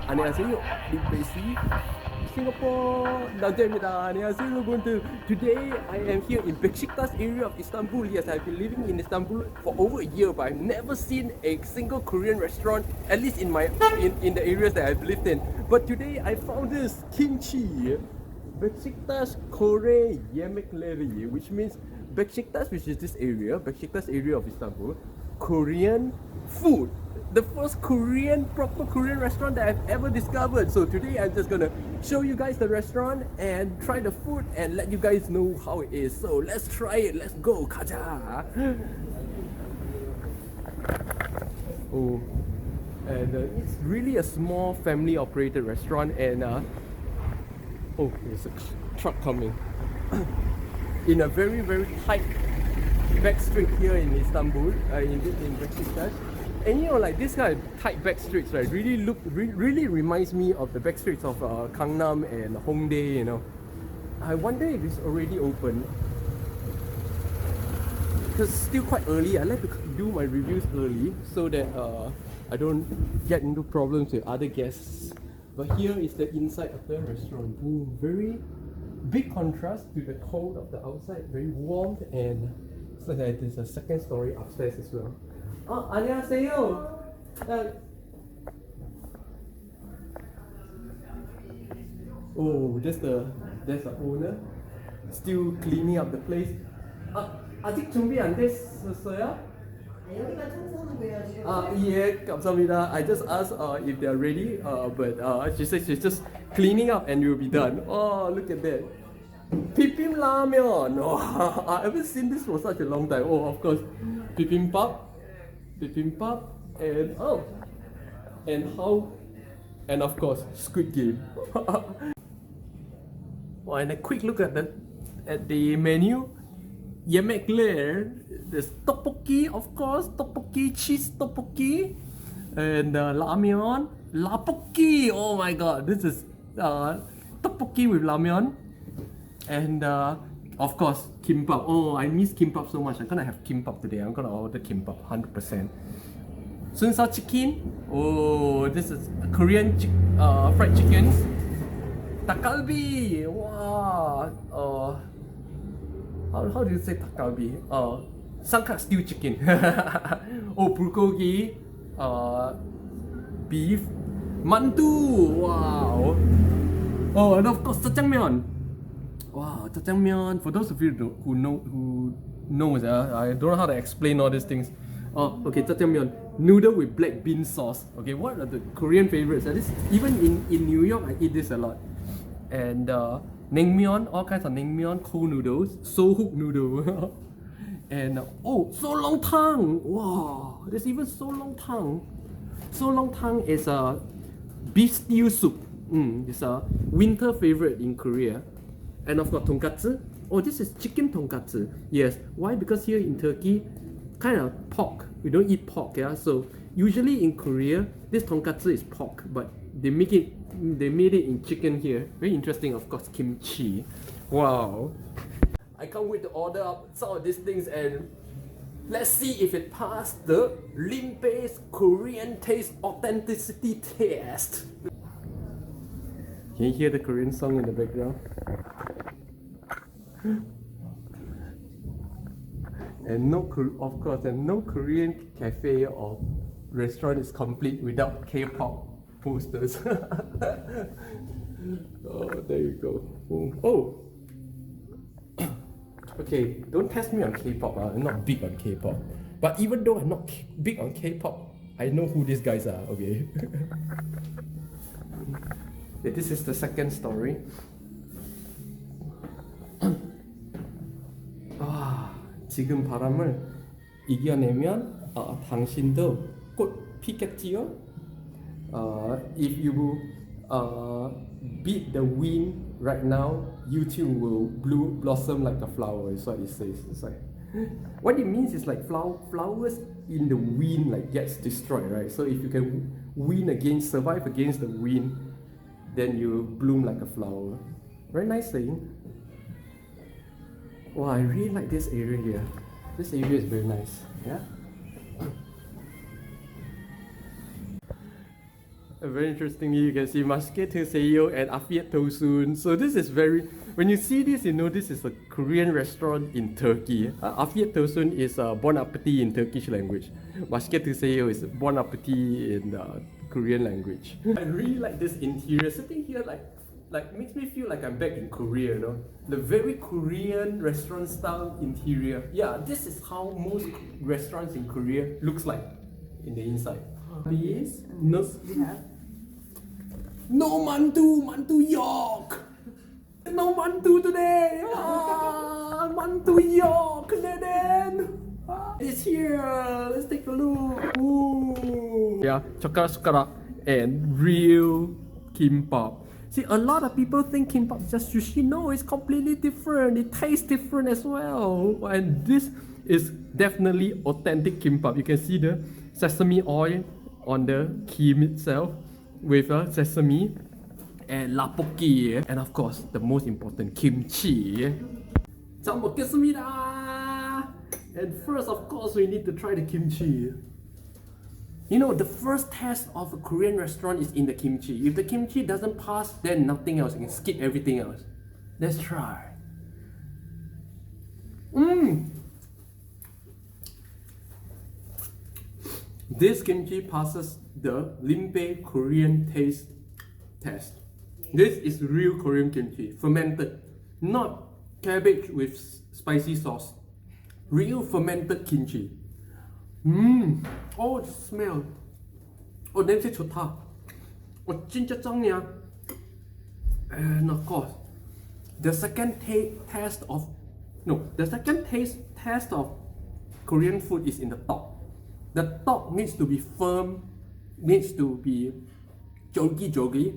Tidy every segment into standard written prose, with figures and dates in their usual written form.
안녕하세요. 리베이시 Singapore 남자입니다. 안녕하세요 여러분들. Today I am here in Beşiktaş area of Istanbul. Yes, I've been living in Istanbul for over a year, but I've never seen a single Korean restaurant, at least in the areas that I've lived in. But today I found this KimChi, Beşiktaş Kore Yemekleri, which means Beşiktaş, which is this area, Beşiktaş area of Istanbul, Korean food. The first proper Korean restaurant that I've ever discovered. So today I'm just gonna show you guys the restaurant and try the food and let you guys know how it is. So let's try it. Let's go, 가자. Oh, and it's really a small family-operated restaurant. And oh, there's a truck coming. In a very tight back street here in Istanbul, in Beşiktaş. And you know, like this kind of tight back streets, right, really reminds me of the back streets of Gangnam and Hongdae, you know. I wonder if it's already open. Because it's still quite early. I like to do my reviews early so that I don't get into problems with other guests. But here is the inside of the restaurant. Ooh, very big contrast to the cold of the outside. Very warm, and so that there's a second story upstairs as well. 안녕하세요. Oh, that's the owner still cleaning up the place. 아직 준비 안 됐었어요? 여기만 청소하는 거예요 지금. 예, 감사합니다. I just asked if they're ready, but she said she's just cleaning up and you'll be done. Oh, look at that. Pipim ramen. Oh, I haven't seen this for such a long time. Oh, of course, bibimbap, and of course, Squid Game. Oh, and a quick look at the menu. Yemekler, there's tteokbokki, of course, tteokbokki, cheese tteokbokki, and ramyeon, lapokki. Oh my god, this is tteokbokki with ramyeon, and of course kimbap. Oh, I miss kimbap so much. I'm gonna have kimbap today. I'm gonna order kimbap 100%. Sunsa chicken. Oh, this is Korean fried chickens. Takgalbi. Wow. How do you say takgalbi? Sangkak stew chicken. Oh, bulgogi. Beef. Mandu. Wow. Oh, and of course jjajangmyeon. Wow, jjajangmyeon. For those of you who knows, I don't know how to explain all these things. Oh, okay, jjajangmyeon. Noodle with black bean sauce. Okay, what are the Korean favorites? Even in New York, I eat this a lot. And naengmyeon, all kinds of naengmyeon, cold noodles, sohuk noodle, and solongtang. Wow, there's even solongtang. Solongtang is a beef stew soup. It's a winter favorite in Korea. And of course, tonkatsu. Oh, this is chicken tonkatsu. Yes. Why? Because here in Turkey, kind of pork. We don't eat pork, yeah. So usually in Korea, this tonkatsu is pork, but they made it in chicken here. Very interesting, of course, kimchi. Wow. I can't wait to order up some of these things and let's see if it passed the Lim-Pei's Korean taste authenticity test. Can you hear the Korean song in the background? And no Korean cafe or restaurant is complete without K-pop posters. Oh, there you go. Oh. Okay, don't test me on K-pop. I'm not big on K-pop. But even though I'm not big on K-pop, I know who these guys are, okay? Yeah, this is the second story. 지금 바람을 이겨내면 당신도 꽃 피겠지요? If you beat the wind right now, you too will blossom like a flower. Is what it says. It's like, what it means is like flowers in the wind like gets destroyed, right? So if you can survive against the wind, then you bloom like a flower. Very nice saying. Wow, I really like this area here. This area is very nice. Yeah. Very interestingly, you can see Maske Tuseyo and Afiyet Tosun. So this is very, when you see this, you know this is a Korean restaurant in Turkey. Afiyet Tosun is Bon Appetit in Turkish language. Maske Tuseyo is Bon Appetit in Korean language. I really like this interior. Sitting here like makes me feel like I'm back in Korea, you know? The very Korean restaurant style interior. Yeah, this is how most restaurants in Korea looks like in the inside. Yes. No. We have. No mantu York. No mantu today. Mantu York, Neden. It's here. Let's take a look. Ooh. Yeah, chakara and real kimbap. See, a lot of people think kimbap is just sushi. No, it's completely different. It tastes different as well. And this is definitely authentic kimbap. You can see the sesame oil on the kim itself with sesame and lapoki, and of course the most important kimchi. 잘 먹겠습니다. And first, of course, we need to try the kimchi. You know, the first test of a Korean restaurant is in the kimchi. If the kimchi doesn't pass, then nothing else. You can skip everything else. Let's try. This kimchi passes the Limpe Korean taste test. This is real Korean kimchi, fermented, not cabbage with spicy sauce. Real fermented kimchi. Oh, the smell. Oh, 냄새 좋다. Oh, 진짜 짱이야. And of course, the second test of Korean food is in the top. The top needs to be firm, needs to be jogi.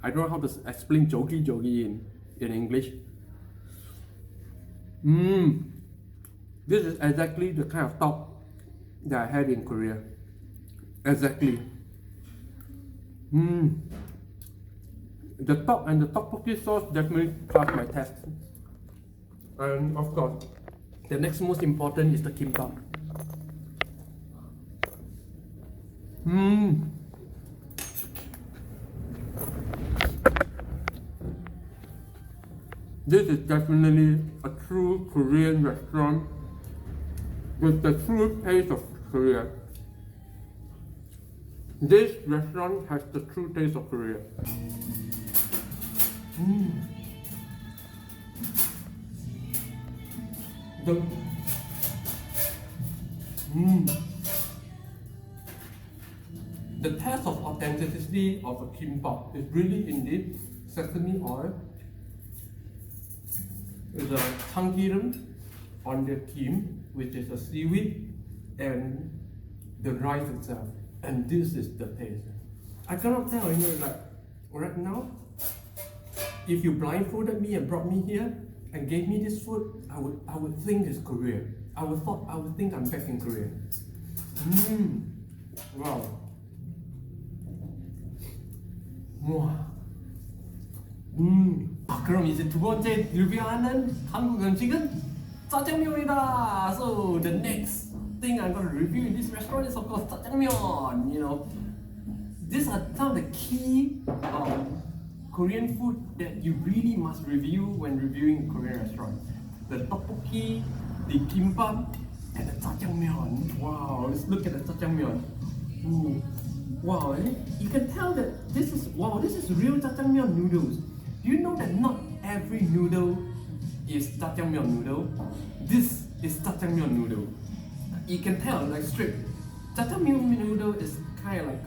I don't know how to explain jogi in English. This is exactly the kind of top that I had in Korea. Exactly. The top and the tteokbokki sauce definitely passed my test. And of course, the next most important is the kimbap. This is definitely a true Korean restaurant with the true taste of Korea. This restaurant has the true taste of Korea. The test of authenticity of a kimbap is really indeed sesame oil. There's a 참기름 on the kim, which is a seaweed, and the rice itself. And this is the taste. I cannot tell, you know, like right now, if you blindfolded me and brought me here and gave me this food, I would think it's Korea. I would think I'm back in Korea. Wow. 그럼 이제 두 번째 리뷰하는 한국 음식은 짜장면이다. So the next thing I'm going to review in this restaurant is of course 짜장면. You know, these are some of the key Korean food that you really must review when reviewing a Korean restaurant. The tteokbokki, the kimbap, and the 짜장면. Wow, let's look at the 짜장면. Ooh. Wow, you can tell that this is real jjajangmyeon noodles. Do you know that not every noodle is jjajangmyeon noodle? This is jjajangmyeon noodle. You can tell, like straight. Jjajangmyeon noodle is kind of like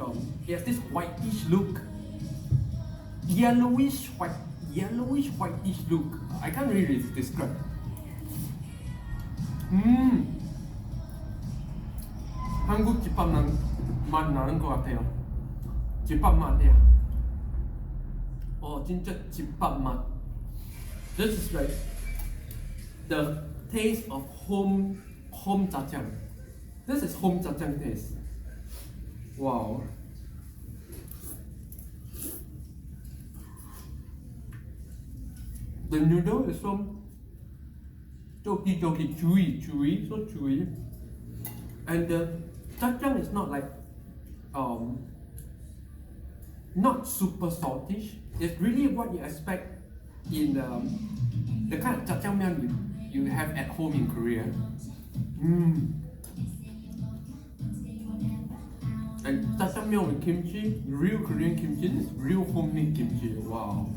it has this whitish look, yellowish whitish look. I can't really describe. 한국 집밥 맛 나는 것 같아요. 집밥 맛이야. 진짜 집밥 맛. This is like the taste of home jjajang. This is home jjajang taste. Wow. The noodle is so chewy, so chewy. And the jjajang is not like not super saltish. It's really what you expect in the kind of jjajangmyeon you have at home in Korea. And jjajangmyeon with kimchi, real Korean kimchi. This is real homemade kimchi. Wow.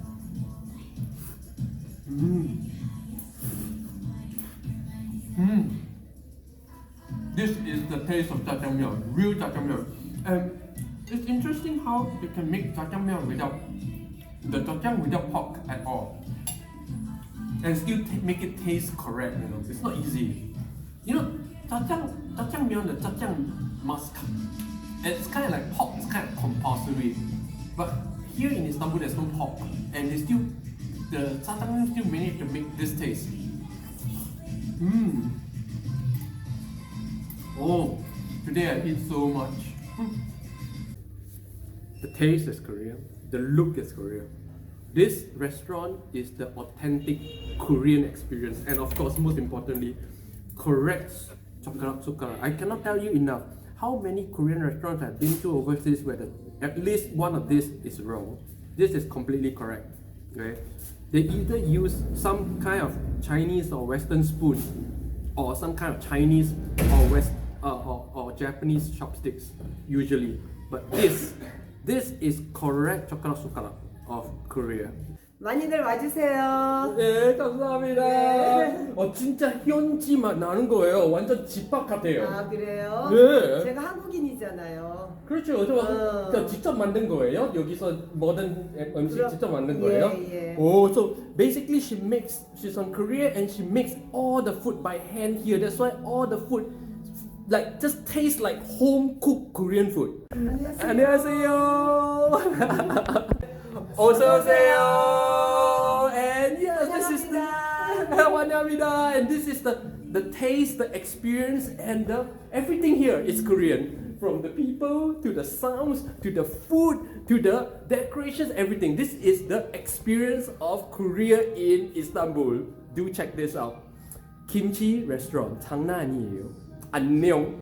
This is the taste of jjajangmyeon, real jjajangmyeon. And it's interesting how you can make jjajangmyeon without the jjajang without pork at all, and still make it taste correct. You know, it's not easy. You know, jjajangmyeon, the jjajang must come. It's kind of like pork. It's kind of compulsory. But here in Istanbul, there's no pork, and the jjajangmyeon still managed to make this taste. Oh, today I eat so much. The taste is Korean. The look is Korean. This restaurant is the authentic Korean experience, and of course, most importantly, correct sukara. I cannot tell you enough how many Korean restaurants I've been to overseas where at least one of this is wrong. This is completely correct. Okay? They either use some kind of Chinese or Western spoon, or some kind of Chinese or Japanese chopsticks usually. But this is correct chocolate sukara of Korea. 많이들 와주세요. 네, 감사합니다. 네. 진짜 현지 맛 나는 거예요. 완전 집밥 같아요. 아 그래요? 네. 제가 한국인이잖아요. 그렇죠. 저 직접 만든 거예요. 여기서 모든 음식 직접 만든 거예요. 예. Oh, so basically she's from Korea and she makes all the food by hand here. That's why all the food like just tastes like home cooked Korean food. 안녕하세요. 어서 오세요. And yes, this is the 환영합니다. And this is the taste, the experience, and everything here is Korean. From the people to the sounds to the food to the decorations, everything. This is the experience of Korea in Istanbul. Do check this out. KimChi restaurant 장난 아니에요. 안녕.